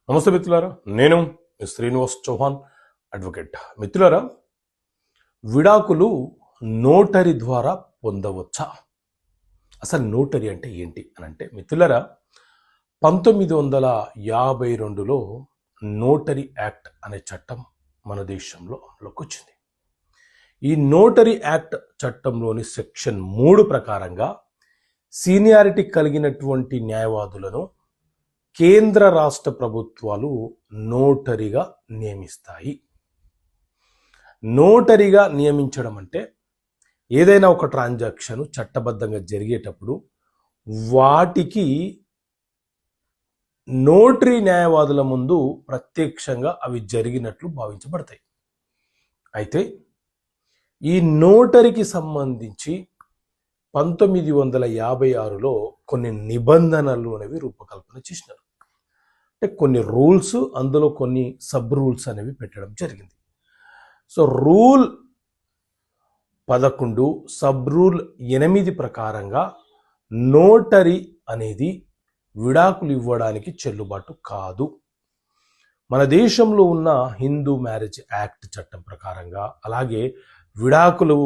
నమస్తే మిత్రులారా, నేను మీ శ్రీనివాస్ చౌహాన్ అడ్వకేట్. మిత్రులారా, విడాకులు నోటరీ ద్వారా పొందవచ్చా? అసలు నోటరీ అంటే ఏంటి అని అంటే మిత్రులారా, 1952లో నోటరీ యాక్ట్ అనే చట్టం మన దేశంలో అమలుకి వచ్చింది. ఈ నోటరీ యాక్ట్ చట్టంలోని సెక్షన్ 3 ప్రకారంగా సీనియారిటీ కలిగినటువంటి న్యాయవాదులను కేంద్ర రాష్ట్ర ప్రభుత్వాలు నోటరీగా నియమిస్తాయి. నోటరీగా నియమించడం అంటే ఏదైనా ఒక ట్రాన్సాక్షన్ చట్టబద్ధంగా జరిగేటప్పుడు వాటికి నోటరీ న్యాయవాదుల ముందు ప్రత్యక్షంగా అవి జరిగినట్లు భావించబడతాయి. అయితే ఈ నోటరీకి సంబంధించి 1956లో కొన్ని నిబంధనలు అనేవి రూపకల్పన చేసినారు. అంటే కొన్ని రూల్స్, అందులో కొన్ని సబ్ రూల్స్ అనేవి పెట్టడం జరిగింది. సో రూల్ 11 సబ్ రూల్ 8 ప్రకారంగా నోటరీ అనేది విడాకులు ఇవ్వడానికి చెల్లుబాటు కాదు. మన దేశంలో ఉన్న హిందూ మ్యారేజ్ యాక్ట్ చట్టం ప్రకారంగా, అలాగే విడాకులు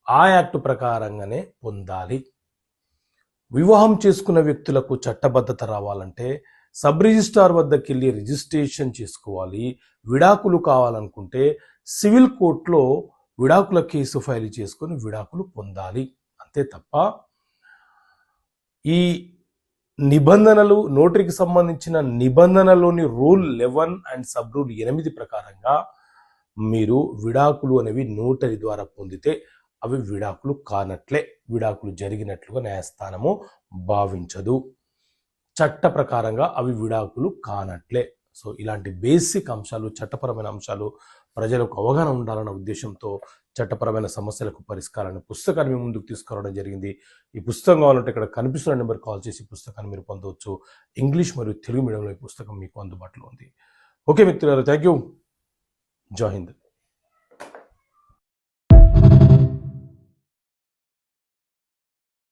ఆ యాక్ట్ ప్రకారంగానే పొందాలి. వివాహం చేసుకున్న వ్యక్తులకు చట్టబద్ధత రావాలంటే సబ్ రిజిస్ట్రార్ వద్దకు వెళ్ళి రిజిస్ట్రేషన్ చేసుకోవాలి. విడాకులు కావాలనుకుంటే సివిల్ కోర్టులో విడాకుల కేసు ఫైల్ చేసుకొని విడాకులు పొందాలి. అంతే తప్ప ఈ నిబంధనలు, నోటరీకి సంబంధించిన నిబంధనలోని రూల్ 11 అండ్ సబ్ రూల్ 8 ప్రకారంగా మీరు విడాకులు అనేవి నోటరీ ద్వారా పొందితే అవి విడాకులు కానట్లే, విడాకులు జరిగినట్లుగా న్యాయస్థానము భావించదు. చట్ట ప్రకారంగా అవి విడాకులు కానట్లే. సో ఇలాంటి బేసిక్ అంశాలు, చట్టపరమైన అంశాలు ప్రజలకు అవగాహన ఉండాలన్న ఉద్దేశంతో చట్టపరమైన సమస్యలకు పరిష్కారాన్ని పుస్తకాన్ని మీ ముందుకు తీసుకురావడం జరిగింది. ఈ పుస్తకం కావాలంటే ఇక్కడ కనిపిస్తున్న నెంబర్ కాల్ చేసి పుస్తకాన్ని మీరు పొందవచ్చు. ఇంగ్లీష్ మరియు తెలుగు మీడియంలో ఈ పుస్తకం మీకు అందుబాటులో ఉంది. ఓకే మిత్రులారా, థ్యాంక్ యూ. జై హింద్.